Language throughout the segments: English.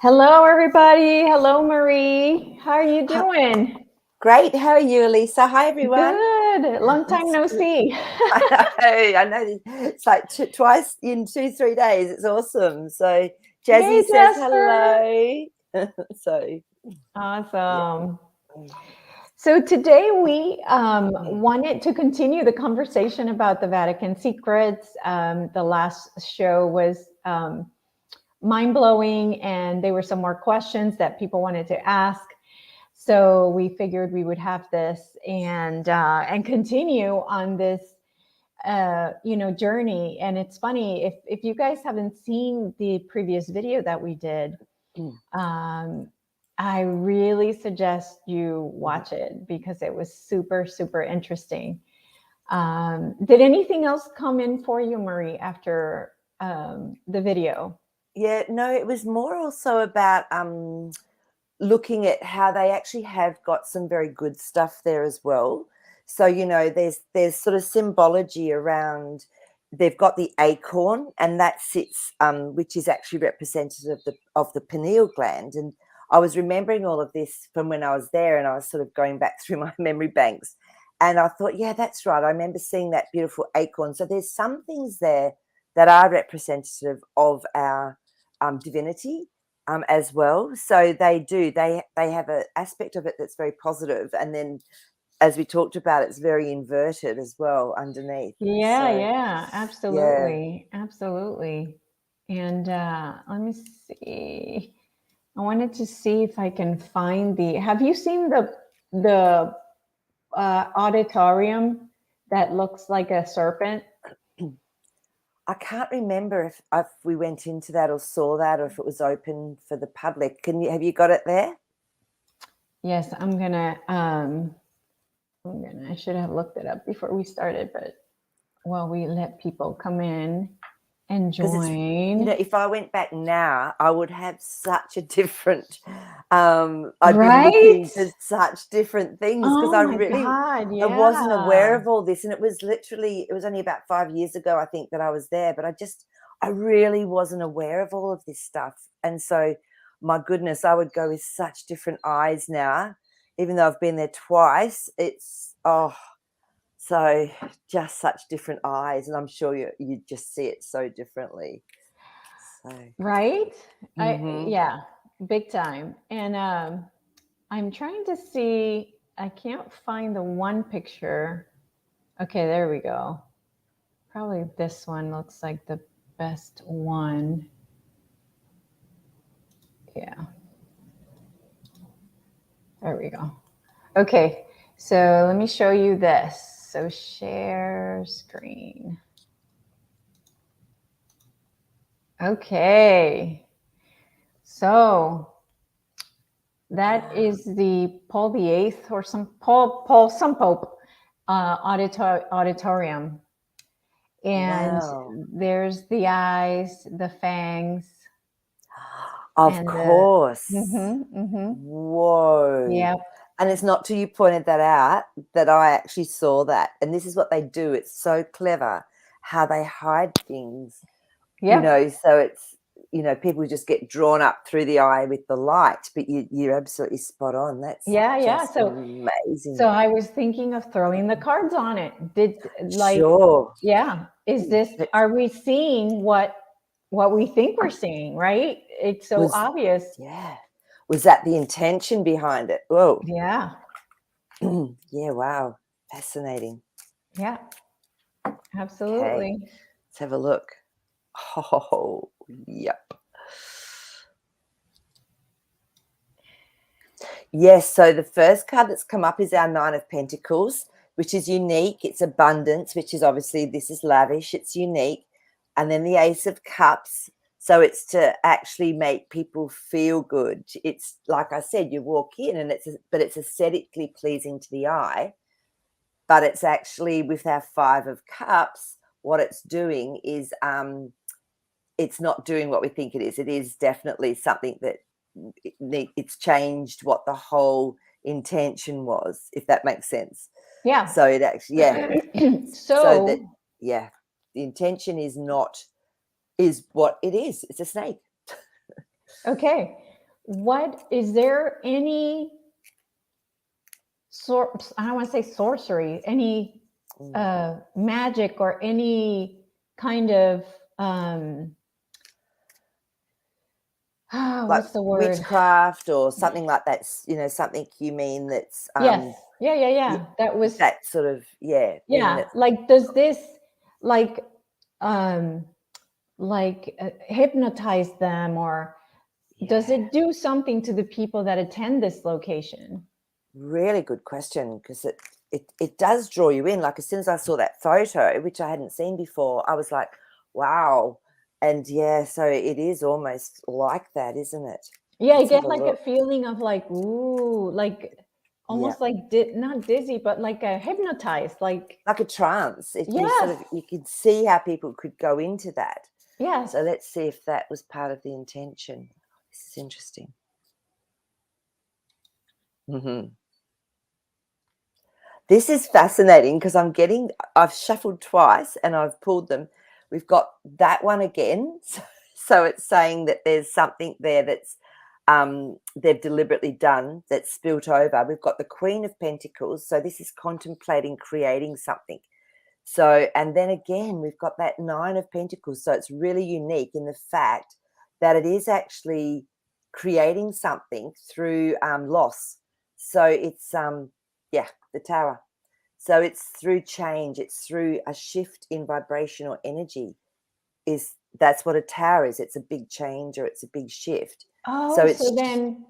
Hello, everybody. Hello, Maree. How are you doing? Great. How are you, Elisa? Hi, everyone. Good. Long time no see. I know. It's like twice in 2-3 days. It's awesome. So Hey, Jazzy says Jasper. hello. So Awesome. yeah. So today we wanted to continue the conversation about the Vatican secrets. The last show was mind-blowing, and there were some more questions that people wanted to ask. So we figured we would have this and continue on this journey. And it's funny, if you guys haven't seen the previous video that we did, I really suggest you watch it because it was super, super interesting. Did anything else come in for you, Maree, after the video? Yeah, no, it was more also about looking at how they actually have got some very good stuff there as well. So, there's sort of symbology around. They've got the acorn, and that sits, which is actually representative of the pineal gland. And I was remembering all of this from when I was there, and I was sort of going back through my memory banks, and I thought, yeah, that's right. I remember seeing that beautiful acorn. So there's some things there that are representative of our divinity, as well. So they have an aspect of it that's very positive, and then as we talked about, it's very inverted as well underneath. Yeah, So yeah, yeah. absolutely. And let me see. I wanted to see if I can find the. Have you seen the auditorium that looks like a serpent? I can't remember if we went into that or saw that, or if it was open for the public. Have you got it there? Yes, I should have looked it up before we started, but we let people come in and Because join. if I went back now, I would have such a different, I'd be Right? looking for such different things, because Oh my God, I wasn't aware yeah. of all this. And it was only about 5 years ago, I think, that I was there, but I really wasn't aware of all of this stuff. And so, my goodness, I would go with such different eyes now, even though I've been there twice. So just such different eyes, and I'm sure you just see it so differently. So Right? mhm. Yeah, big time. And I'm trying to see, I can't find the one picture. Okay, there we go. Probably this one looks like the best one. Yeah, there we go. Okay, so let me show you this. So share screen. Okay, so that is the Paul VIII or some Pope auditorium. And Wow. there's the eyes, the fangs, Of and the course. Whoa. yep, And it's not till you pointed that out that I actually saw that. And this is what they do. It's so clever how they hide things, yep, so it's, people just get drawn up through the eye with the light, but you're absolutely spot on. That's yeah. just So amazing. I was thinking of throwing the cards on it. Sure. Is this, But are we seeing what we think we're seeing, right? It's so was obvious. yeah. Was that the intention behind it? Whoa. Yeah. Yeah, wow. Fascinating. Yeah. Okay. Absolutely. Let's have a look. Oh, yep. Yes, so the first card that's come up is our Nine of Pentacles, which is unique. It's abundance, which is obviously, this is lavish, it's unique. And then the Ace of Cups. So it's to actually make people feel good. It's like I said, you walk in and but it's aesthetically pleasing to the eye. But it's actually, with our Five of Cups, what it's doing is it's not doing what we think it is. It is definitely something that it's changed what the whole intention was, if that makes sense. Yeah. So it actually, yeah. So that, So, yeah, the intention is what it is. It's a snake. okay. what is there any sort, I don't want to say sorcery, any magic or any kind of Like what's the word? witchcraft or something like that, you know, something you mean that's Yes. Yeah. That was that sort of thing that, like, does this like hypnotize them, or does it do something to the people that attend this location? really good question, because it does draw you in. Like, as soon as I saw that photo, which I hadn't seen before, I was like, wow. And so it is almost like that, isn't it? Yeah, I Let's have get a like look. a feeling of like, ooh, like almost like not dizzy, but like a hypnotized, like a trance. yes, You could see how people could go into that. yes. So let's see if that was part of the intention. This is interesting. This is fascinating because I've shuffled twice and I've pulled them. We've got that one again. So it's saying that there's something there that's they've deliberately done that's spilt over. We've got the Queen of Pentacles. So this is contemplating creating something. So, and then again, we've got that Nine of Pentacles. So it's really unique in the fact that it is actually creating something through loss. So it's, the Tower. So it's through change. It's through a shift in vibrational energy. That's what a tower is. It's a big change, or it's a big shift. Oh, so then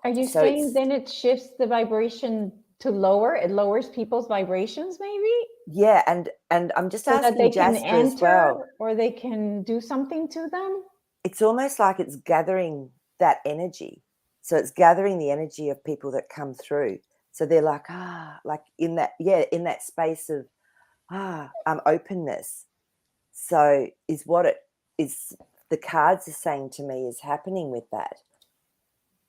are you saying then it shifts the vibration to lower? It lowers people's vibrations, maybe? Yeah, and I'm just So that they asking can Jasper as well. enter, or they can do something to them? It's almost like it's gathering that energy. So it's gathering the energy of people that come through. So they're like, like in that space of openness. So is what it is the cards are saying to me is happening with that.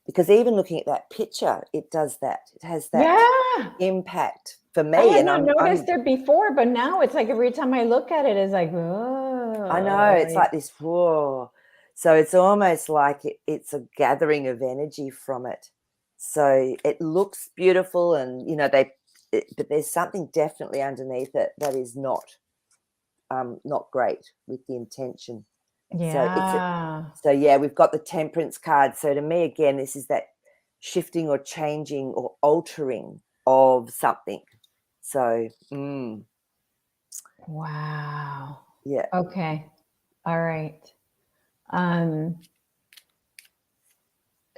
Because even looking at that picture, it does that. It has that impact for me. I had and not I'm noticed it before, but now it's like every time I look at it, it's like, oh. I know, it's like this, whoa. So it's almost like it's a gathering of energy from it. So it looks beautiful, and but there's something definitely underneath it that is not great with the intention. Yeah. So we've got the Temperance card. So to me, again, this is that shifting or changing or altering of something. So wow. yeah. Okay. All right.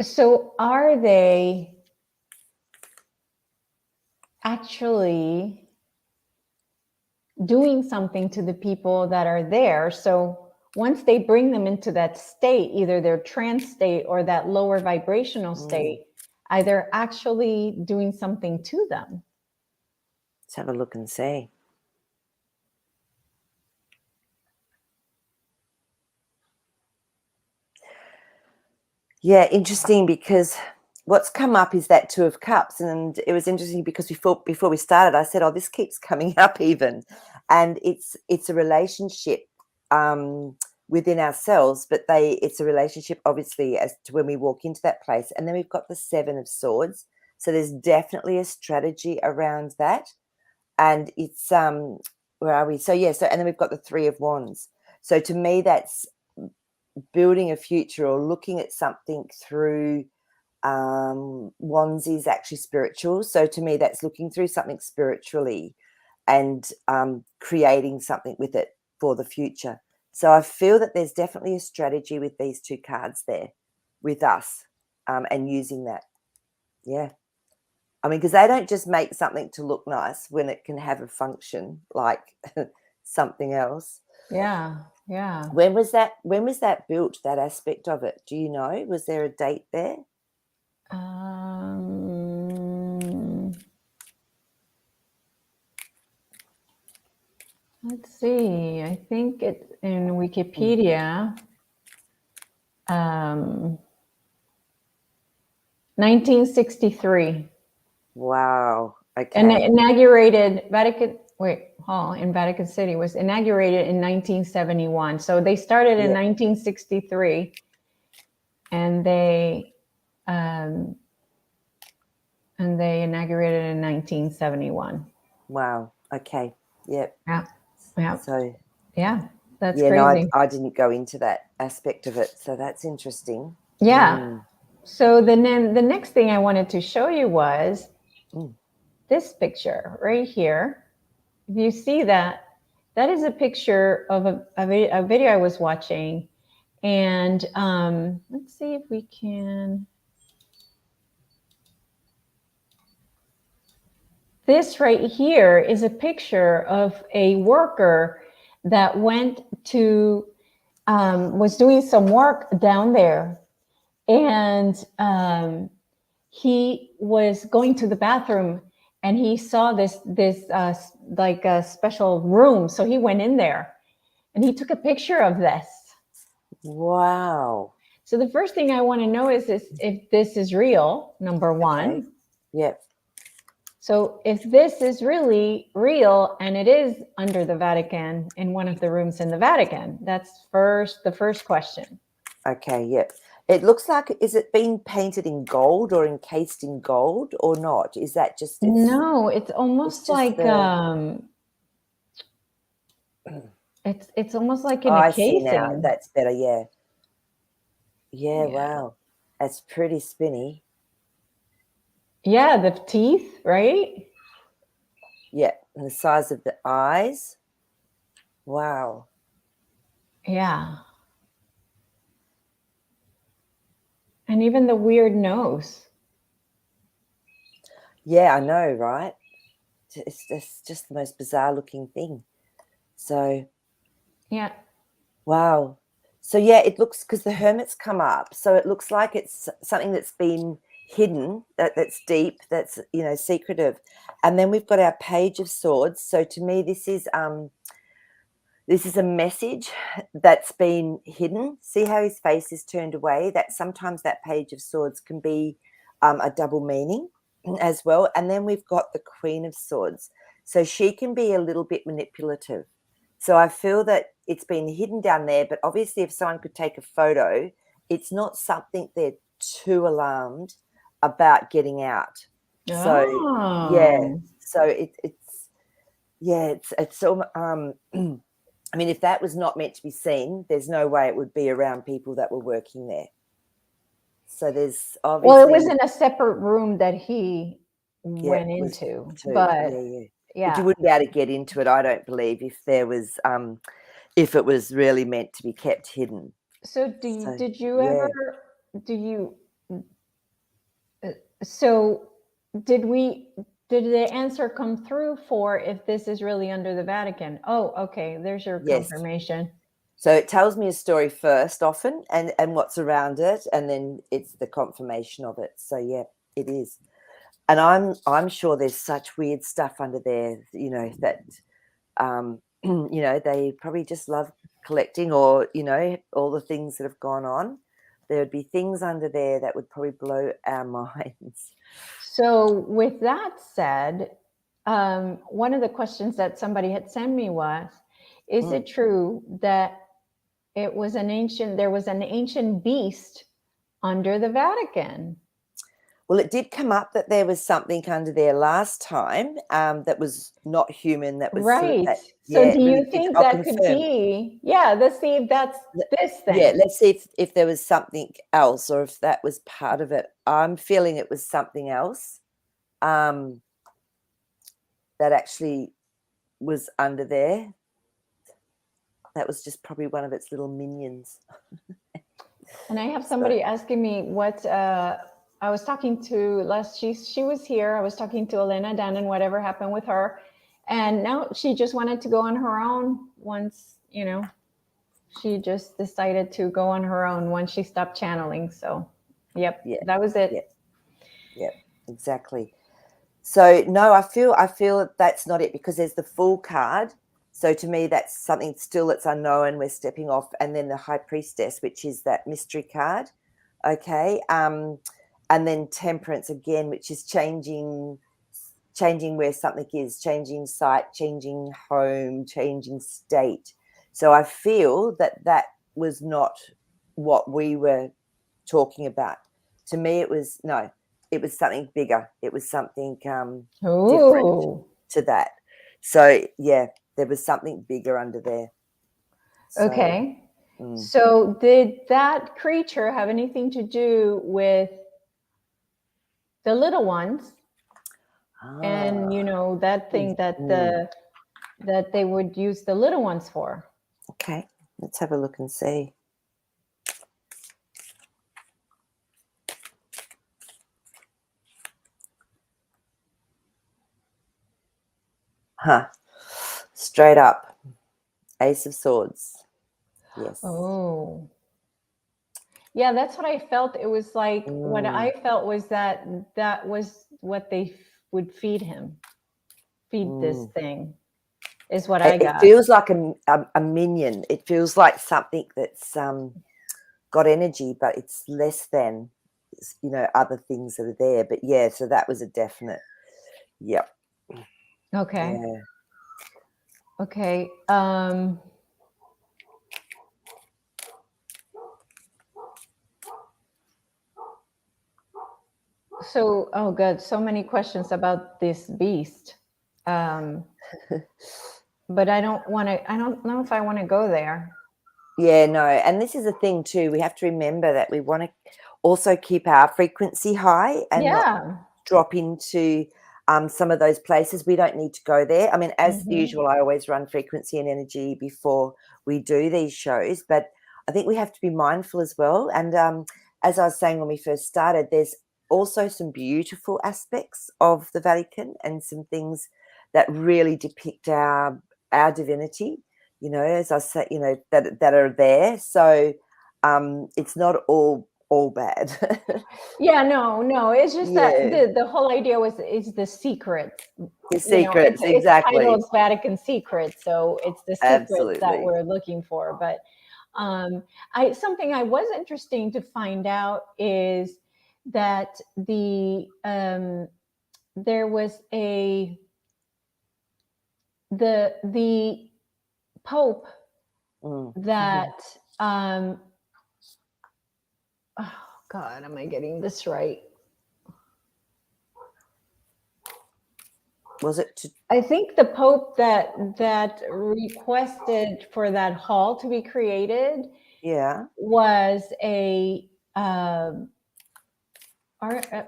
So are they actually doing something to the people that are there? So once they bring them into that state, either their trance state or that lower vibrational state, are they actually doing something to them? Let's have a look and see. Yeah, interesting, because what's come up is that Two of Cups, and it was interesting because before we started, I said, "Oh, this keeps coming up even," and it's a relationship within ourselves, but it's a relationship obviously as to when we walk into that place, and then we've got the Seven of Swords, so there's definitely a strategy around that, and it's where are we? So and then we've got the Three of Wands. So to me, that's building a future or looking at something through wands is actually spiritual. So to me, that's looking through something spiritually and creating something with it for the future. So I feel that there's definitely a strategy with these two cards there with us and using that. Yeah. I mean, because they don't just make something to look nice when it can have a function like something else. Yeah. When was that built, that aspect of it? Do you know? Was there a date there? Let's see. I think it's in Wikipedia. 1963. Wow. Okay. And inaugurated in Vatican City was inaugurated in 1971. So they started in 1963. and they inaugurated in 1971. Wow. Okay. Yep. Yeah, yeah, So yeah. That's yeah, no, crazy. I didn't go into that aspect of it. So that's interesting. Yeah. Mm. So the next thing I wanted to show you was Mm. this picture right here. If you see that, that is a picture of a video I was watching. And let's see if we can. This right here is a picture of a worker that went to, was doing some work down there. And he was going to the bathroom and he saw this like a special room. So he went in there and he took a picture of this. Wow. So the first thing I want to know is if this is real, number one. Okay. Yep. So if this is really real and it is under the Vatican in one of the rooms in the Vatican, that's the first question. Okay. Yep. It looks like, is it being painted in gold or encased in gold or not? Is that just No, it's almost just like the... it's almost like in Oh, a I see now. casing. That's better. Yeah. Yeah. Yeah. Wow. That's pretty spinny. Yeah, the teeth, right? Yeah. And the size of the eyes. Wow. Yeah. And even the weird nose. Yeah, I know, right? It's just the most bizarre looking thing. So, Yeah. wow. So yeah, it looks, because the hermit's come up, so it looks like it's something that's been hidden, that's deep, that's, you know, secretive. And then we've got our Page of Swords. So to me, this is a message that's been hidden. See how his face is turned away? That sometimes that Page of Swords can be a double meaning as well. And then we've got the Queen of Swords. So she can be a little bit manipulative. So I feel that it's been hidden down there, but obviously if someone could take a photo, it's not something they're too alarmed about getting out. So yeah, Oh. so it's I mean, if that was not meant to be seen, there's no way it would be around people that were working there. So there's obviously... Well, it was in a separate room that he went into, but But you wouldn't be able to get into it, I don't believe, if there was if it was really meant to be kept hidden. So did you ever so did the answer come through for if this is really under the Vatican? Oh, okay, there's your Yes. confirmation. So it tells me a story first often and what's around it, and then it's the confirmation of it. So yeah, it is. And I'm sure there's such weird stuff under there, you know, that you know, they probably just love collecting, or, you know, all the things that have gone on. There would be things under there that would probably blow our minds. So with that said, one of the questions that somebody had sent me was, is it true that there was an ancient beast under the Vatican? Well, it did come up that there was something under there last time that was not human. That was right. Yeah, So do you think that could be? Yeah, let's see if that's this thing. Yeah, let's see if there was something else, or if that was part of it. I'm feeling it was something else that actually was under there. That was just probably one of its little minions. And I have somebody asking me what I was talking to she was here. I was talking to Elena Dunn and whatever happened with her. And now she just wanted to go on her own once, you know, she just decided to go on her own once she stopped channeling. So, yep, that was it. Yep, exactly. So no, I feel that's not it, because there's the Fool card. So to me, that's something still that's unknown. We're stepping off, and then the High Priestess, which is that mystery card. Okay, and then Temperance again, which is changing where something is, changing site, changing home, changing state. So I feel that was not what we were talking about. To me, it was something bigger. It was something different Oh, to that. So yeah, there was something bigger under there. So, okay. So did that creature have anything to do with the little ones? And that thing that they would use the little ones for? Okay, let's have a look and see. Straight up, Ace of Swords. Yes. Oh, yeah, that's what I felt. It was like what I felt was that was what they would feed this thing, is what I got. It feels like a minion. It feels like something that's got energy, but it's less than other things that are there. But yeah, so that was a definite. Yep. Okay. Yeah. Okay. So, oh, good. So many questions about this beast. But I don't know if I want to go there. Yeah, no. And this is a thing too. We have to remember that we want to also keep our frequency high and not drop into some of those places. We don't need to go there. I mean, as usual, I always run frequency and energy before we do these shows, but I think we have to be mindful as well. And as I was saying when we first started, there's also some beautiful aspects of the Vatican and some things that really depict our divinity, as I say, that are there. So it's not all bad. Yeah, no. It's just that Yeah. the whole idea is the secret. The secrets, It's exactly. titled Vatican Secrets, so it's the secrets that Absolutely. we're looking for. But something I was interesting to find out is that there was the Pope that oh God, am I getting this right? Was it I think the Pope that requested for that hall to be created, was a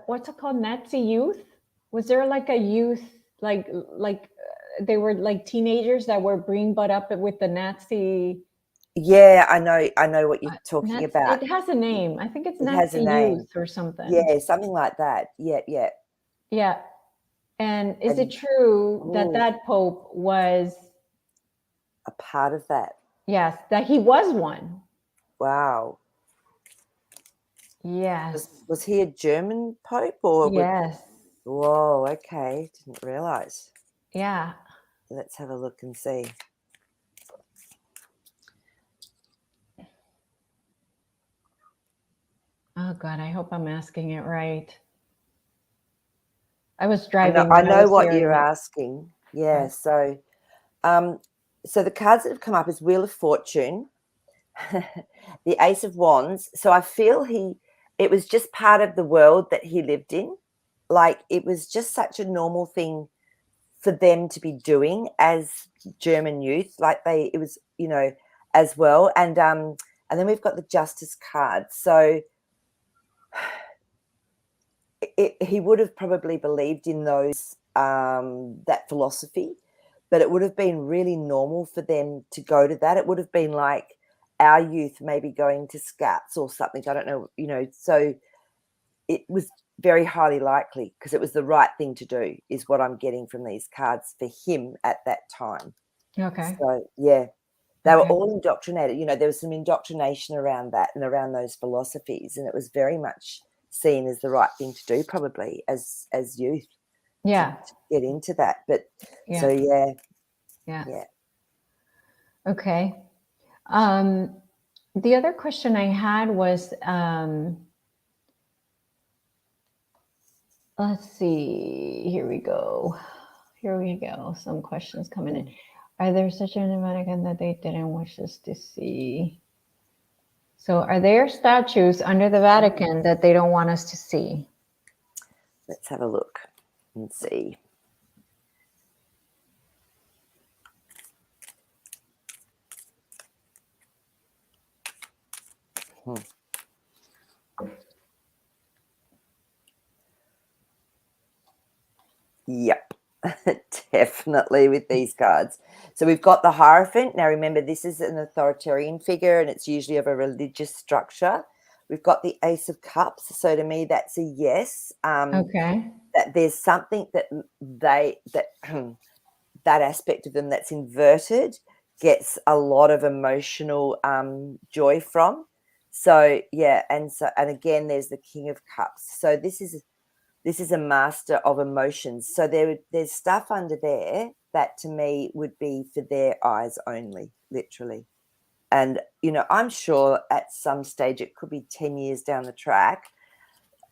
what's it called? Nazi youth? Was there like a youth like they were like teenagers that were being brought up with the Nazi? Yeah, I know what you're talking about. It has a name. I think it's It has a Nazi name. youth or something. Yeah, something like that. Yeah. Yeah. And is it true that Pope was a part of that? Yes, that he was one. Wow. Yes. Was he a German Pope or? Yes. Whoa, okay. Didn't realize. Yeah. Let's have a look and see. Oh God, I hope I'm asking it right. I was driving. I know what you're asking. Yeah. So, so the cards that have come up is Wheel of Fortune, the Ace of Wands. So I feel it was just part of the world that he lived in. Like it was just such a normal thing for them to be doing as German youth. Like it was, as well. And then we've got the Justice card. So he would have probably believed in those that philosophy, but it would have been really normal for them to go to that. It would have been like our youth maybe going to Scouts or something. I don't know, so it was very highly likely because it was the right thing to do, is what I'm getting from these cards for him at that time. Okay. So yeah, they were all indoctrinated. There was some indoctrination around that and around those philosophies, and it was very much seen as the right thing to do, probably as youth. Yeah. To get into that, but so yeah. Okay. The other question I had was, let's see. Here we go. Some questions coming in. Are there such an Vatican that they didn't wish us to see? So are there statues under the Vatican that they don't want us to see? Let's have a look and see. Yep, definitely with these cards. So we've got the Hierophant. Now remember, this is an authoritarian figure and it's usually of a religious structure. We've got the Ace of Cups. So to me, that's a yes. Okay. That there's something that that aspect of them that's inverted gets a lot of emotional joy from. So yeah, and again, there's the King of Cups. So this is a master of emotions. So there's stuff under there that to me would be for their eyes only, literally. And I'm sure at some stage, it could be 10 years down the track,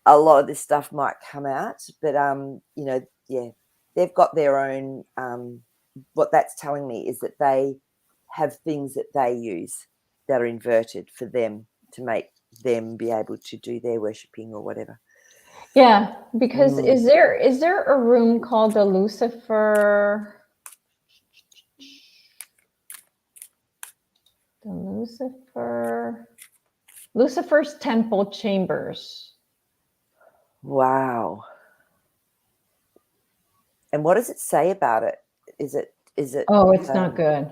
a lot of this stuff might come out, but yeah, they've got their own. What that's telling me is that they have things that they use that are inverted for them to make them be able to do their worshipping or whatever. Yeah, because is there a room called the Lucifer's Temple Chambers? Wow. And what does it say about it? Is it? Oh, it's not good.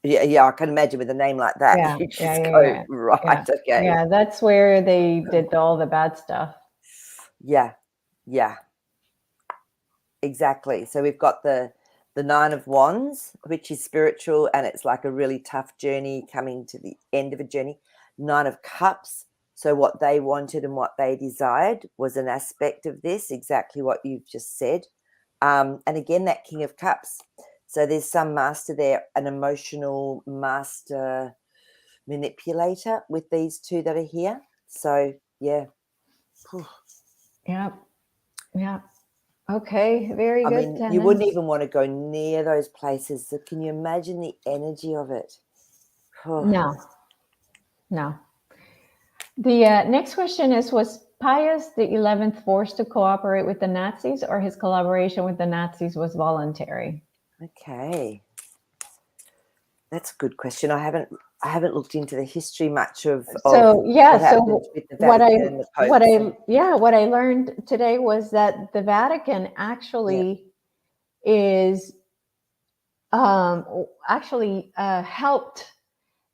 Yeah, I can imagine with a name like that. Yeah, You just yeah, go, yeah, right, yeah. okay. Yeah, that's where they did all the bad stuff. Yeah, exactly. So we've got the Nine of Wands, which is spiritual, and it's like a really tough journey coming to the end of a journey. Nine of Cups. So what they wanted and what they desired was an aspect of this, exactly what you've just said. And again, that King of Cups. So there's some master there, an emotional master manipulator with these two that are here. So yeah. Yeah. Okay, very good. I mean, you wouldn't even want to go near those places. So can you imagine the energy of it? No. The next question is, was Pius XI forced to cooperate with the Nazis, or his collaboration with the Nazis was voluntary? Okay. That's a good question. I haven't looked into the history much of So yeah, what happened with the Vatican and the Pope. what I learned today was that the Vatican actually is helped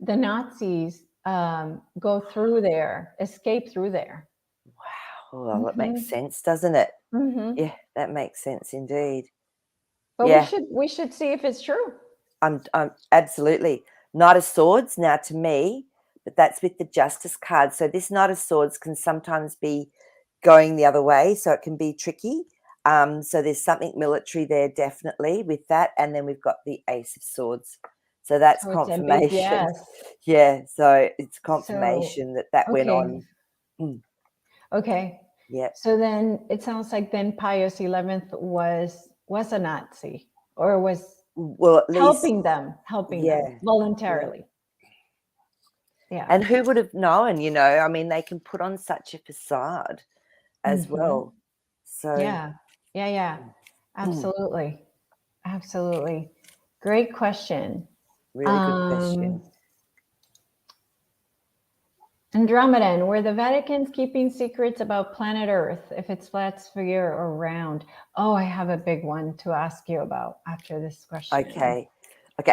the Nazis go through there, escape through there. Wow, well, that makes sense, doesn't it? Mm-hmm. Yeah, that makes sense indeed. But Yeah, we should see if it's true. I'm absolutely. Knight of Swords now to me, but that's with the Justice card. So this Knight of Swords can sometimes be going the other way, so it can be tricky. So there's something military there definitely with that, and then we've got the Ace of Swords. So that's So it's a big confirmation. yes. Yeah, so it's confirmation that went Okay. on. Okay. Yeah. So then it sounds like then Pius XI was a Nazi, or was Well, at least helping them voluntarily. Yeah. And who would have known, I mean, they can put on such a facade as well. So Yeah. Absolutely. Absolutely. Great question. really good question. Andromedan, were the Vatican's keeping secrets about planet Earth, if it's flat, sphere, or round? Oh, I have a big one to ask you about after this question. Okay.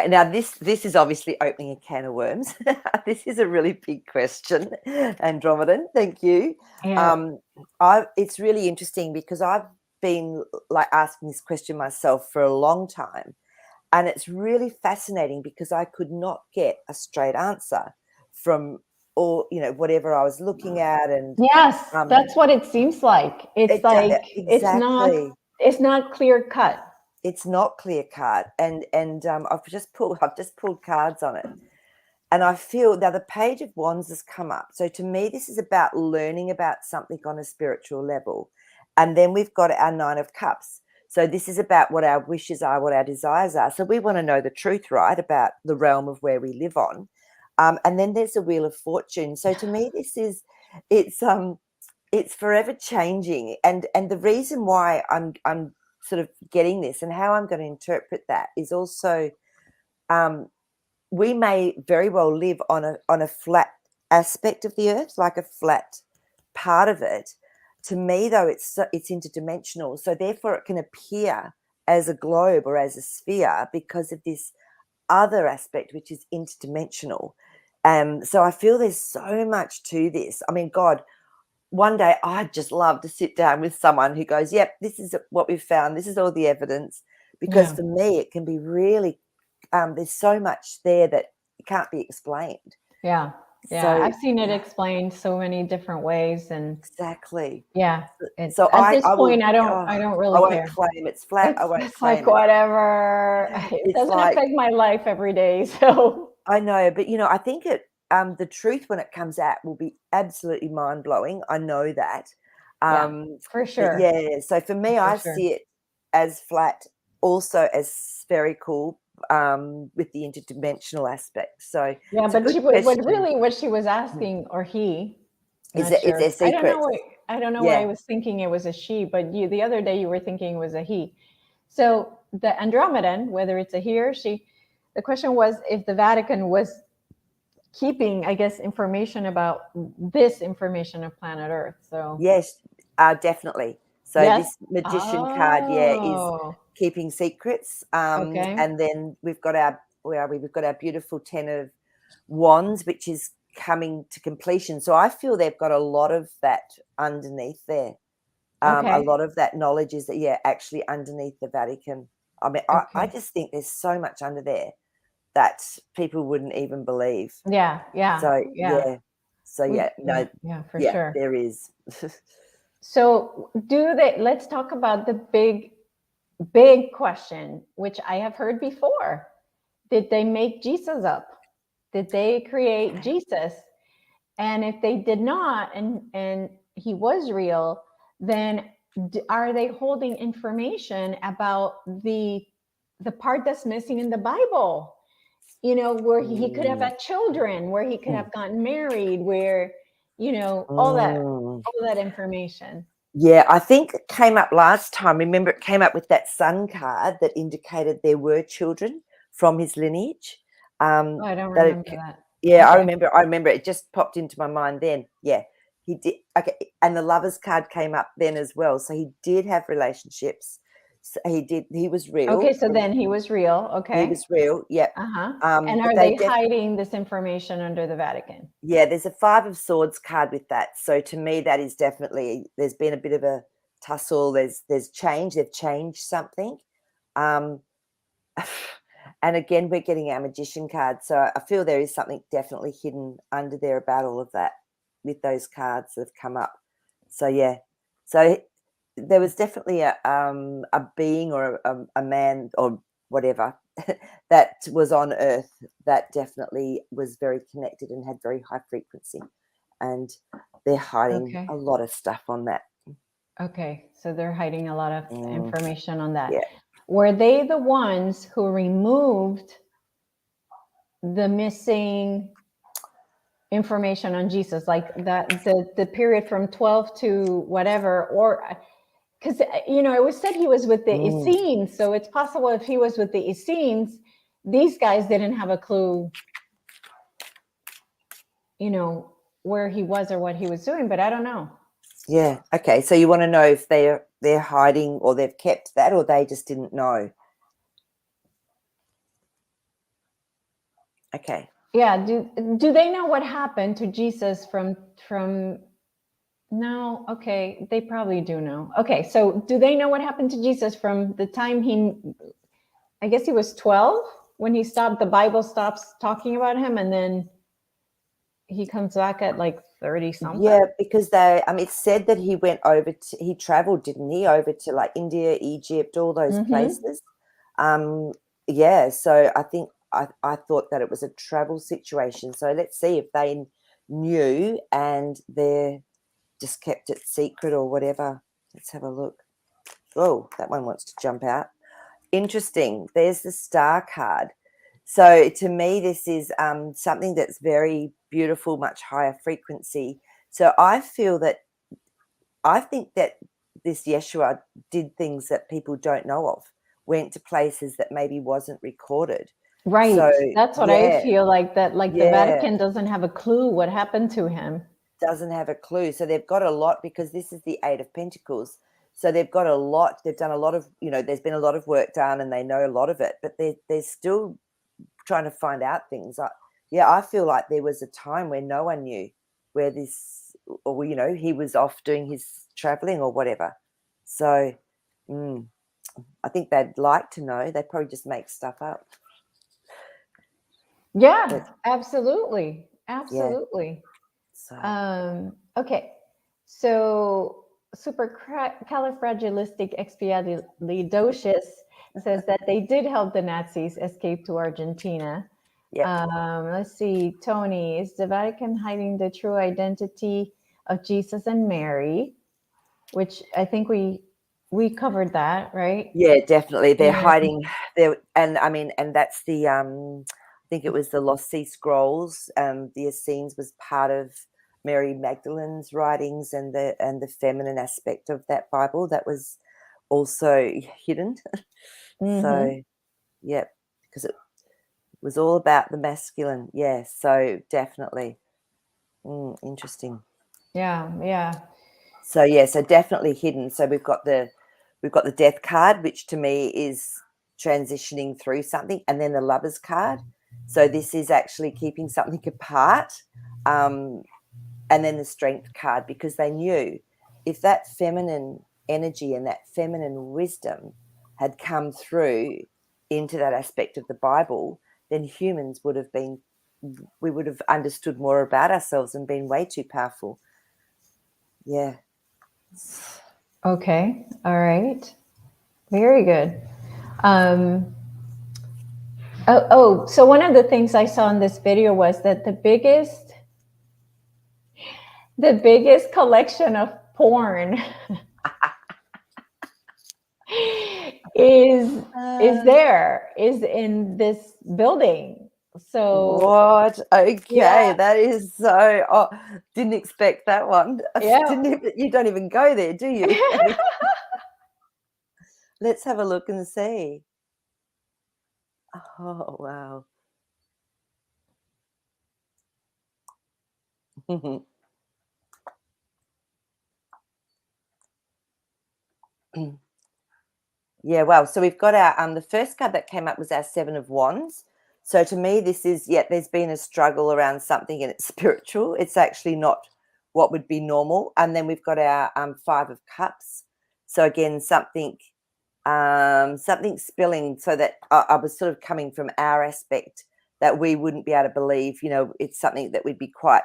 Now this is obviously opening a can of worms. This is a really big question, Andromedan. Thank you. Yeah. It's really interesting because I've been like asking this question myself for a long time, and it's really fascinating because I could not get a straight answer from whatever I was looking at. And Yes, that's what it seems like. It's exactly. it's not clear cut. It's not clear cut, and I've just pulled cards on it, and I feel now the Page of Wands has come up. So to me, this is about learning about something on a spiritual level, and then we've got our Nine of Cups. So this is about what our wishes are, what our desires are. So we want to know the truth, right, about the realm of where we live on. And then there's the Wheel of Fortune. So to me, it's forever changing. And the reason why I'm sort of getting this and how I'm going to interpret that is also, we may very well live on a flat aspect of the earth, like a flat part of it. To me, though, it's interdimensional. So therefore it can appear as a globe or as a sphere because of this other aspect, which is interdimensional. So I feel there's so much to this. I mean, God, one day I'd just love to sit down with someone who goes, yep, this is what we've found. This is all the evidence. Because for me, it can be really, there's so much there that can't be explained. Yeah. Yeah. So, I've seen it explained so many different ways. And exactly. yeah. So At this I will, point, I don't really I care. won't claim it's flat. I won't It's claim like whatever. It It's doesn't like, affect my life every day. So I know, but I think the truth when it comes out will be absolutely mind blowing. I know that. yeah, for But sure. yeah, so for me, I sure. see it as flat, also as spherical, with the interdimensional aspect. So Yeah, it's a but good what she was asking, or he, is not there sure. I don't know secrets? what Yeah. I was thinking it was a she, but the other day you were thinking it was a he. So the Andromedan, whether it's a he or she, the question was if the Vatican was keeping, I guess, information about this information of planet Earth. So Yes, definitely. So yes. this magician card, is Oh, keeping secrets. okay. And then we've got where are we? We've got our beautiful 10 of Wands, which is coming to completion. So I feel they've got a lot of that underneath there. Okay. A lot of that knowledge is that, actually underneath the Vatican. I mean, I Okay. just think there's so much under there that people wouldn't even believe. Yeah. Yeah. So Yeah. no, Yeah, for yeah, sure. there is. So let's talk about the big question, which I have heard before. Did they make Jesus up? Did they create Jesus? And if they did not, and he was real, then are they holding information about the part that's missing in the Bible? Where he could have had children, where he could have gotten married, where, all that information. Yeah, I think it came up last time. Remember, it came up with that sun card that indicated there were children from his lineage. Oh, I don't That remember it, that. yeah, Okay. I remember. It just popped into my mind then. Yeah, he did. Okay, and the lovers card came up then as well. So he did have relationships. So he did. He was real. Okay, so then he was real. He Okay. was real. Yep. Uh-huh. And But are they they hiding this information under the Vatican? Yeah, there's a 5 of Swords card with that. So to me, that is definitely, there's been a bit of a tussle. There's change. They've changed something. Um, and again, we're getting our magician card. So I feel there is something definitely hidden under there about all of that with those cards that have come up. So yeah, so there was definitely a being or a man or whatever that was on Earth that definitely was very connected and had very high frequency, and they're hiding Okay. a lot of stuff on that. Okay, so they're hiding a lot of information on that. Yeah. Were they the ones who removed the missing information on Jesus, like that the period from 12 to whatever, or because it was said he was with the Essenes, so it's possible if he was with the Essenes, these guys didn't have a clue, where he was or what he was doing, but I don't know. Yeah. Okay. So you want to know if they're hiding or they've kept that, or they just didn't know. Okay. Yeah. Do they know what happened to Jesus from? No. Okay. They probably do know. Okay. So do they know what happened to Jesus from the time I guess he was 12 when the Bible stops talking about him, and then he comes back at like 30 something. Yeah, because it's said that he went he traveled, didn't he, over to like India, Egypt, all those places. Yeah, so I think I thought that it was a travel situation. So let's see if they knew and they just kept it secret or whatever. Let's have a look. Oh, that one wants to jump out. Interesting. There's the star card. So to me, this is something that's very beautiful, much higher frequency. So I think that this Yeshua did things that people don't know of, went to places that maybe wasn't recorded. Right. So That's what I yeah, feel like, that like the yeah, Vatican doesn't have a clue what happened to him. doesn't have a clue. So they've got a lot, because this is the Eight of Pentacles. So they've got a lot. They've done a lot of, there's been a lot of work done, and they know a lot of it, but they're still trying to find out things. I feel like there was a time where no one knew where this, or he was off doing his traveling or whatever. So I think they'd like to know. They probably just make stuff up. Yeah, But absolutely. yeah, Absolutely. so Okay. So supercalifragilisticexpialidocious says that they did help the Nazis escape to Argentina. yeah, Let's see, Tony, is the Vatican hiding the true identity of Jesus and Mary? Which I think we covered that, right? yeah, definitely. They're And hiding there, and I mean, and that's the I think it was the Lost Sea Scrolls. The Essenes was part of Mary Magdalene's writings, and the feminine aspect of that Bible that was also hidden. So yeah, because it was all about the masculine. Yeah, so definitely interesting. yeah. So yeah, so definitely hidden. So we've got the death card, which to me is transitioning through something, and then the lovers card. So this is actually keeping something apart, and then the strength card, because they knew if that feminine energy and that feminine wisdom had come through into that aspect of the Bible, then humans would have been, we would have understood more about ourselves and been way too powerful. Yeah. Okay. All right. Very good. So one of the things I saw in this video was that the biggest collection of porn is in this building. So What? Okay, yeah, that is so. Oh, didn't expect that one. yeah. You don't even go there, do you? Let's have a look and see. Oh, wow. Yeah, well, so we've got our the first card that came up was our Seven of Wands. So to me, this is, there's been a struggle around something and it's spiritual. It's actually not what would be normal. And then we've got our Five of Cups. So again, something spilling, so that I was sort of coming from our aspect that we wouldn't be able to believe, it's something that we'd be quite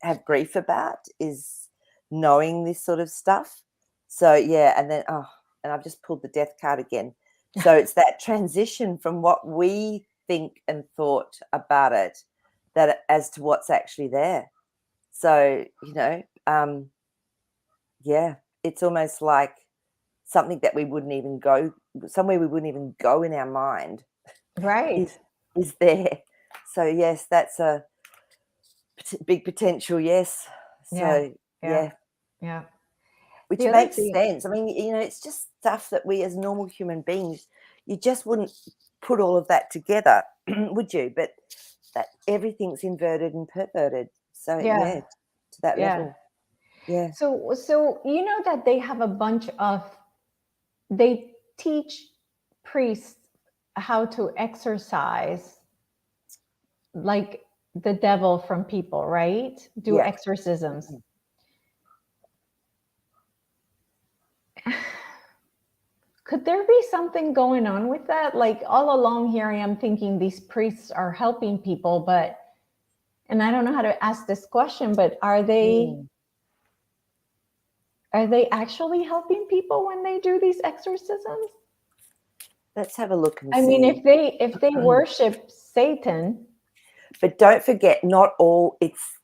have grief about, is knowing this sort of stuff. So yeah, and then and I've just pulled the death card again. So it's that transition from what we think and thought about it, that as to what's actually there. So, yeah, it's almost like something that we wouldn't even go somewhere, we wouldn't even go in our mind Right. is there. So yes, that's a big potential. Yes. Yeah. So Yeah. yeah, Yeah. which The other makes thing, sense. I mean, it's just stuff that we as normal human beings, you just wouldn't put all of that together, would you? But that everything's inverted and perverted. So yeah. yeah, to that Yeah. level. Yeah. So you know that they teach priests how to exorcise like the devil from people, right? Do Yeah. exorcisms. Could there be something going on with that? Like all along here, I am thinking these priests are helping people, and I don't know how to ask this question, but Mm. are they actually helping people when they do these exorcisms? Let's have a look and I mean, see. if they worship Satan, But don't forget, not all.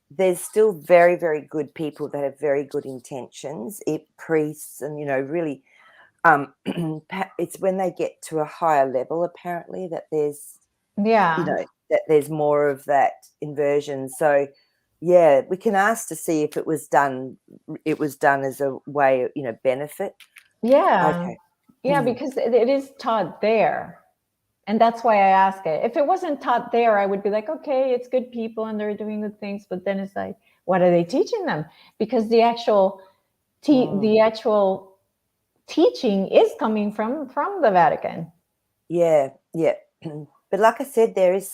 There's still very, very good people that have very good intentions. Priests, and really, it's when they get to a higher level, apparently, that there's Yeah. That there's more of that inversion. So yeah, we can ask to see if it was done as a way of, benefit. Yeah. Okay. Yeah, because it is taught there. And that's why I ask it. If it wasn't taught there, I would be like, okay, it's good people and they're doing good things. But then it's like, what are they teaching them? Because the actual teaching is coming from the Vatican. Yeah. But like I said, there is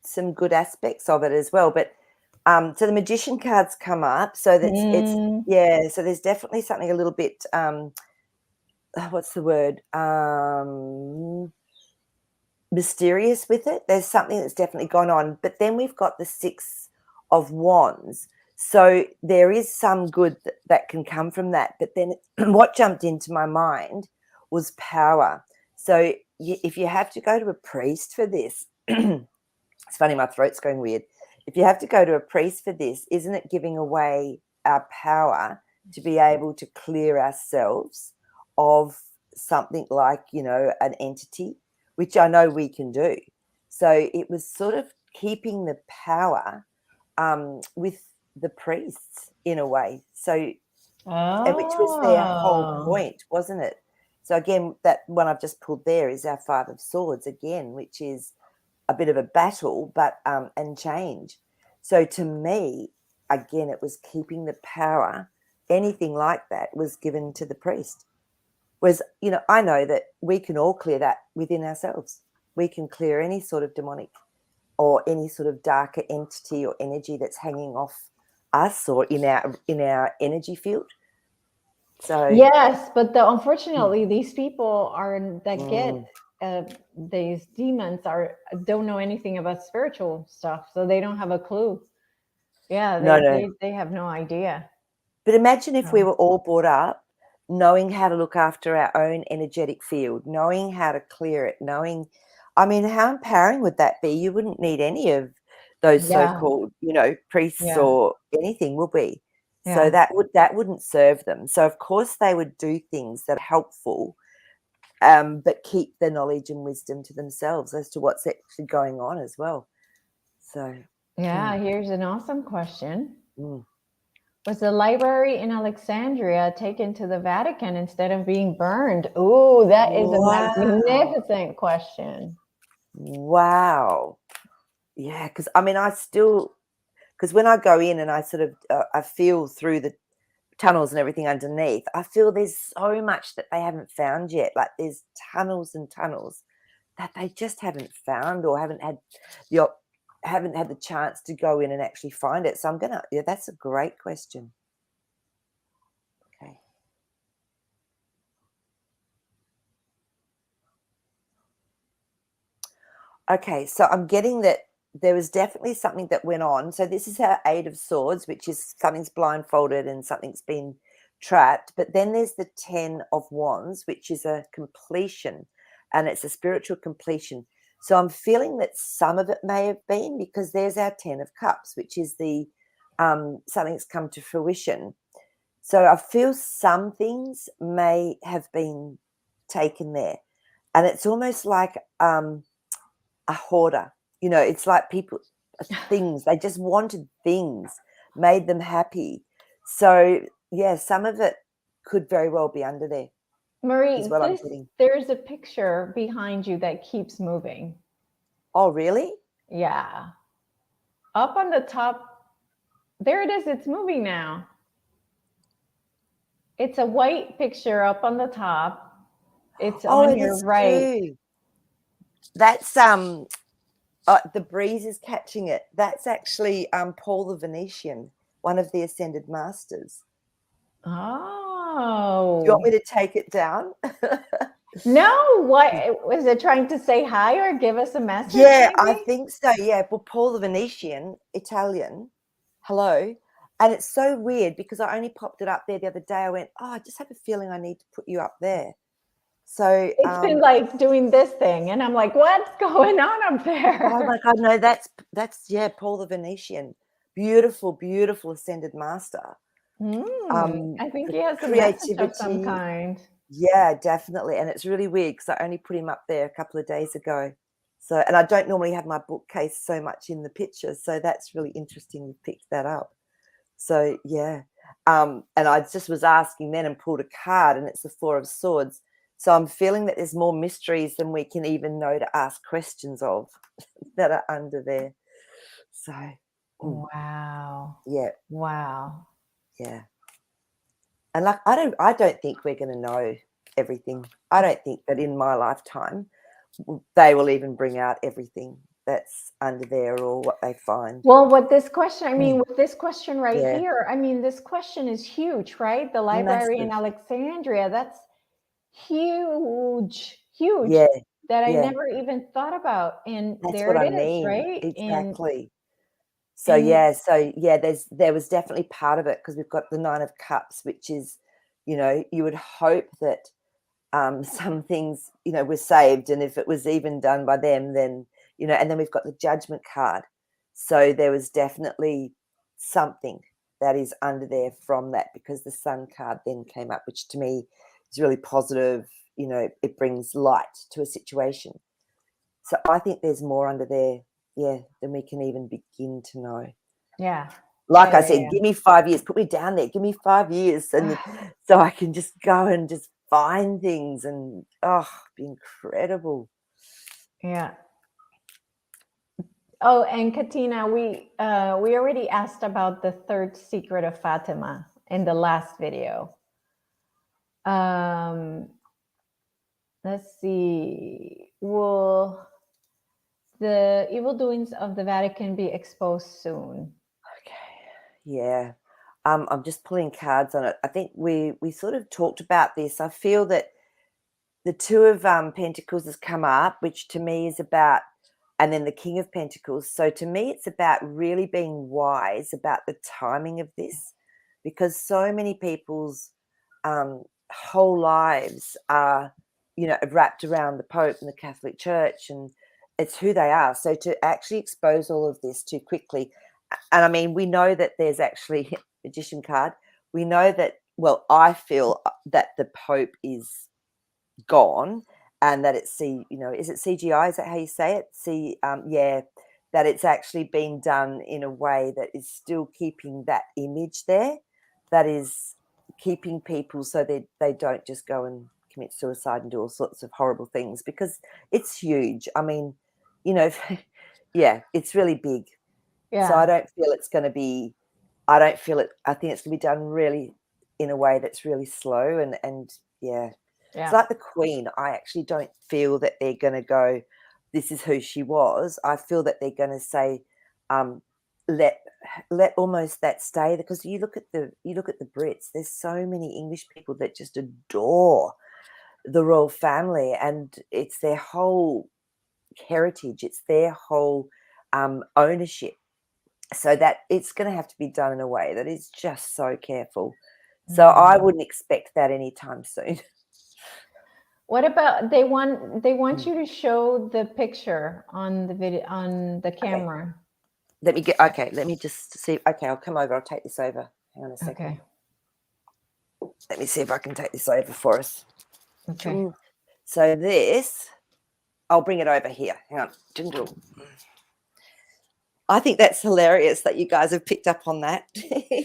some good aspects of it as well. But so the magician cards come up. So so there's definitely something a little bit what's the word? Mysterious with it. There's something that's definitely gone on. But then we've got the 6 of Wands. So there is some good that can come from that. But then what jumped into my mind was power. So if you have to go to a priest for this, it's funny, my throat's going weird. If you have to go to a priest for this, isn't it giving away our power to be able to clear ourselves of something like, an entity, which I know we can do? So it was sort of keeping the power with the priests in a way. So, and which was their whole point, wasn't it? So again, that one I've just pulled there is our 5 of Swords again, which is a bit of a battle, but and change. So to me, again, it was keeping the power. Anything like that was given to the priest. Whereas, I know that we can all clear that within ourselves. We can clear any sort of demonic or any sort of darker entity or energy that's hanging off us or in our energy field. So yes, but unfortunately, these people that get these demons don't know anything about spiritual stuff, so they don't have a clue. Yeah, they have no idea. But imagine if we were all brought up knowing how to look after our own energetic field, knowing how to clear it, how empowering would that be? You wouldn't need any of those so-called, priests or anything, will we? So that wouldn't serve them. So of course they would do things that are helpful, but keep the knowledge and wisdom to themselves as to what's actually going on as well. So here's an awesome question. Was the library in Alexandria taken to the Vatican instead of being burned? Ooh, that is a magnificent question. Wow. Yeah, because because when I go in and I sort of I feel through the tunnels and everything underneath, I feel there's so much that they haven't found yet. Like there's tunnels and tunnels that they just haven't found or haven't had the chance to go in and actually find it. So that's a great question. Okay. Okay, so I'm getting that there was definitely something that went on. So this is our 8 of Swords, which is something's blindfolded and something's been trapped. But then there's the 10 of Wands, which is a completion, and it's a spiritual completion. So I'm feeling that some of it may have been, because there's our 10 of Cups, which is the something's come to fruition. So I feel some things may have been taken there. And it's almost like a hoarder. It's like things, they just wanted things, made them happy. So, yeah, some of it could very well be under there. Maree, is what I'm getting. There's a picture behind you that keeps moving. Oh, really? Yeah. Up on the top, there it is. It's moving now. It's a white picture up on the top. It's on your right. True. That's the breeze is catching it. That's actually Paul the Venetian, one of the ascended masters. Oh. Do you want me to take it down? No, what was it, trying to say hi or give us a message? Yeah, maybe? I think so. Yeah, well, Paul the Venetian, Italian. Hello. And it's so weird because I only popped it up there the other day. I went, I just have a feeling I need to put you up there. So it's been like doing this thing, and I'm like, what's going on up there? Oh my God, no, that's Paul the Venetian. Beautiful, beautiful ascended master. I think he has a message of some kind. Yeah, definitely. And it's really weird because I only put him up there a couple of days ago. So, and I don't normally have my bookcase so much in the picture, so that's really interesting you picked that up. So yeah, and I just was asking then and pulled a card, and it's the Four of Swords. So I'm feeling that there's more mysteries than we can even know to ask questions of that are under there. So Wow. yeah, Wow. yeah. And like I don't think we're going to know everything. I don't think that in my lifetime they will even bring out everything that's under there or what they find. Well, with this question, I mean, with this question right Yeah. here, I mean, this question is huge, right? The library in Massive. Alexandria, that's huge, huge, Yeah, that I yeah. never even thought about. And That's there what it I is, mean. right? Exactly. So And yeah, there was definitely part of it because we've got the Nine of Cups, which is, you would hope that some things, were saved, and if it was even done by them, then and then we've got the Judgment card. So there was definitely something that is under there from that, because the Sun card then came up, which to me is really positive. It brings light to a situation. So I think there's more under there, than we can even begin to know. yeah, Like yeah, I yeah, said, give me 5 years, put me down there, give me 5 years, and so I can just go and just find things, and be incredible. yeah. Oh, and Katina, we already asked about the third secret of Fatima in the last video. Let's see. Will the evil doings of the Vatican be exposed soon? Okay, yeah. I'm just pulling cards on it. I think we sort of talked about this. I feel that the Two of Pentacles has come up, which to me is about, and then the King of Pentacles. So to me, it's about really being wise about the timing of this, because so many people's whole lives are, wrapped around the Pope and the Catholic Church, and it's who they are. So to actually expose all of this too quickly, and I mean, we know that there's actually Magician card. We know that, well, I feel that the Pope is gone, and that it's is it CGI, is that how you say it? That it's actually been done in a way that is still keeping that image there, that is keeping people so they don't just go and commit suicide and do all sorts of horrible things, because it's huge. I mean, yeah, it's really big. So I Yeah, don't feel it's going to be, I don't feel it, I think it's going to be done really in a way that's really slow, and yeah. It's yeah, like the Queen. I actually don't feel that they're going to go, this is who she was. I feel that they're going to say, let almost that stay, because you look at the Brits. There's so many English people that just adore the royal family, and it's their whole heritage. It's their whole ownership. So that it's going to have to be done in a way that is just so careful. So I wouldn't expect that anytime soon. What about they want you to show the picture on the video on the camera? Let me just see. Okay, I'll come over. I'll take this over. Hang on a second. Okay. Let me see if I can take this over for us. Okay. So this, I'll bring it over here. Hang on. I think that's hilarious that you guys have picked up on that.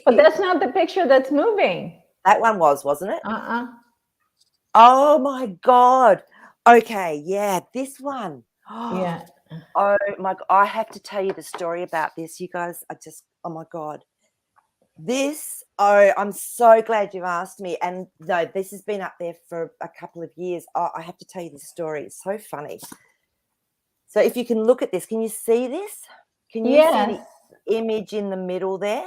But that's not the picture that's moving. That one wasn't it? Uh-uh. Oh my God. Okay, yeah, this one. Yeah. Oh my God. I have to tell you the story about this. You guys are just, oh my God. I'm so glad you've asked me. And no, this has been up there for a couple of years. Oh, I have to tell you this story. It's so funny. So if you can look at this, can you see this? Can you see Yes. the image in the middle there?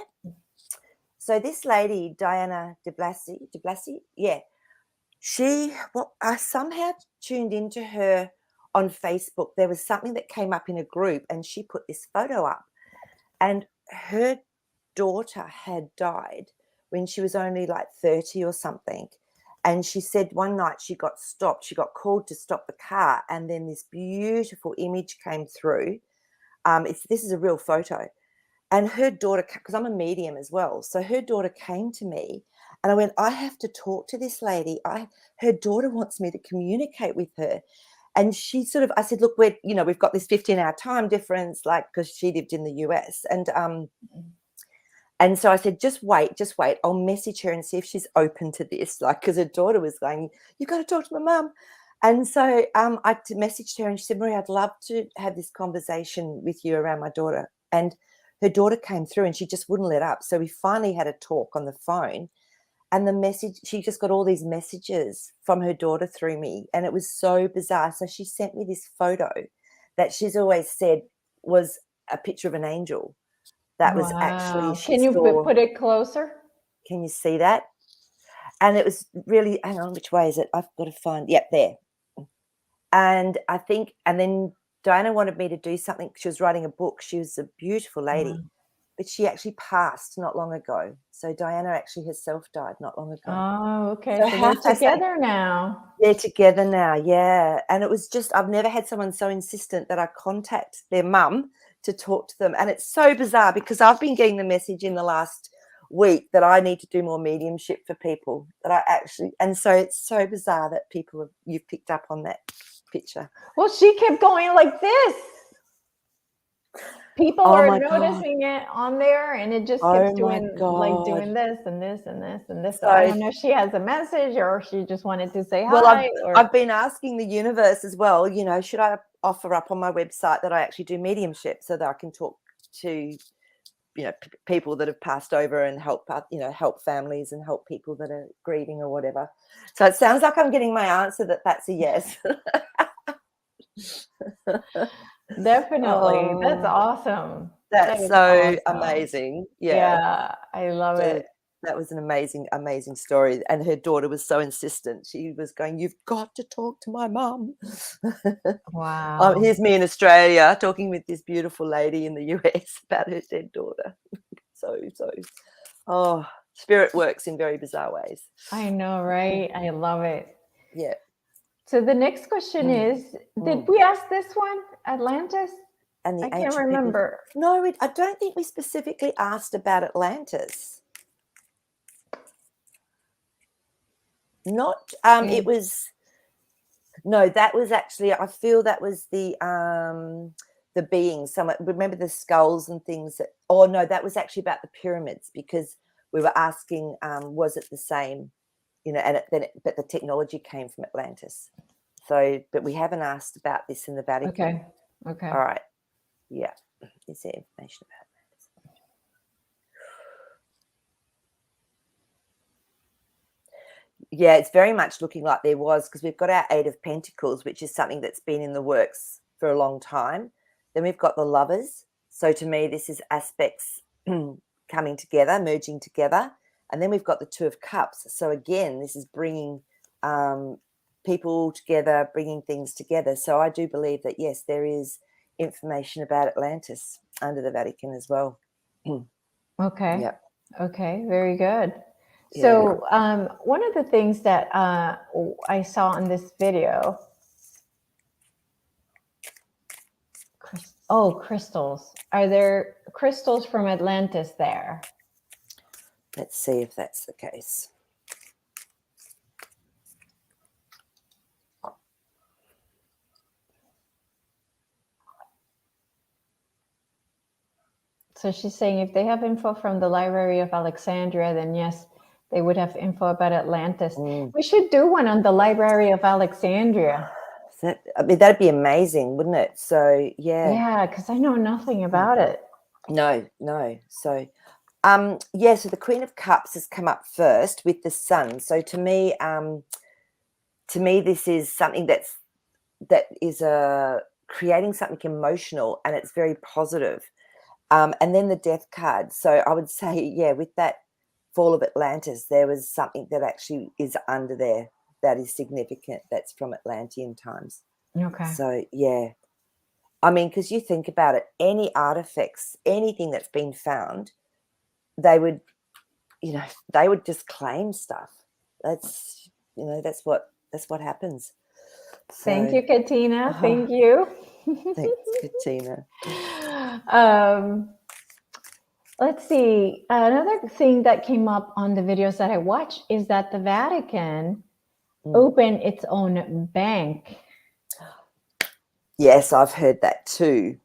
So this lady, Diana de Blasi, yeah, I somehow tuned into her on Facebook. There was something that came up in a group, and she put this photo up, and her daughter had died when she was only like 30 or something. And she said one night she got stopped. She got called to stop the car, and then this beautiful image came through. This is a real photo. And her daughter, because I'm a medium as well, so her daughter came to me, and I went, I have to talk to this lady. Her daughter wants me to communicate with her. And she sort of, I said, look, we've got this 15-hour time difference, like, because she lived in the US. And so I said, just wait. I'll message her and see if she's open to this. Like, because her daughter was going, you got to talk to my mum. And so I messaged her and she said, Maree, I'd love to have this conversation with you around my daughter. And her daughter came through and she just wouldn't let up. So we finally had a talk on the phone. And the message, she just got all these messages from her daughter through me. And it was so bizarre. So she sent me this photo that she's always said was a picture of an angel. That was actually, Can you put it closer? Can you see that? And it was really, hang on, which way is it? I've got to find, yep, there. And I think, and then Diana wanted me to do something. She was writing a book. She was a beautiful lady, but she actually passed not long ago. So Diana actually herself died not long ago. Oh, okay. So they're together now. They're together now, yeah. And it was just, I've never had someone so insistent that I contact their mum to talk to them. And it's so bizarre because I've been getting the message in the last week that I need to do more mediumship for people, that I actually, and so it's so bizarre that you've picked up on that picture. Well, she kept going like this. People are noticing it on there, and it just keeps doing this and this and this and this. So I don't know if she has a message or she just wanted to say hi. Well, I've been asking the universe as well, should I offer up on my website that I actually do mediumship so that I can talk to, people that have passed over and help families and help people that are grieving or whatever. So it sounds like I'm getting my answer that's a yes. Definitely. That's awesome. That's so amazing. Yeah, I love it. That was an amazing, amazing story. And her daughter was so insistent. She was going, you've got to talk to my mum. Wow. Here's me in Australia talking with this beautiful lady in the US about her dead daughter. Spirit works in very bizarre ways. I know, right? I love it. Yeah. So the next question is, did we ask this one, Atlantis? And the I can't remember. No, I don't think we specifically asked about Atlantis. Not, it was, no, that was actually, I feel that was the beings. Remember the skulls and things that was actually about the pyramids, because we were asking, was it the same, but the technology came from Atlantis. So, but we haven't asked about this in the Vatican. Okay. All right. Yeah. Is there information about Atlantis? Yeah, it's very much looking like there was, because we've got our Eight of Pentacles, which is something that's been in the works for a long time. Then we've got the Lovers. So to me, this is aspects coming together, merging together. And then we've got the Two of Cups. So again, this is bringing people together, bringing things together. So I do believe that, yes, there is information about Atlantis under the Vatican as well. Okay. Yep. Okay, very good. So one of the things that I saw in this video, crystals. Are there crystals from Atlantis there? Let's see if that's the case. So she's saying if they have info from the Library of Alexandria, then yes, they would have info about Atlantis. We should do one on the Library of Alexandria. That'd be amazing, wouldn't it? So, yeah. Yeah, because I know nothing about it. No. So, so the Queen of Cups has come up first with the Sun. So to me, this is something that is creating something emotional, and it's very positive. And then the Death card. So I would say, with that fall of Atlantis, there was something that actually is under there that is significant. That's from Atlantean times. Okay. So, yeah. I mean, because you think about it, any artifacts, anything that's been found, they would just claim stuff. That's what happens. So, thank you, Katina. Thank you. Thanks, Katina. Let's see. Another thing that came up on the videos that I watched is that the Vatican opened its own bank. Yes, I've heard that too.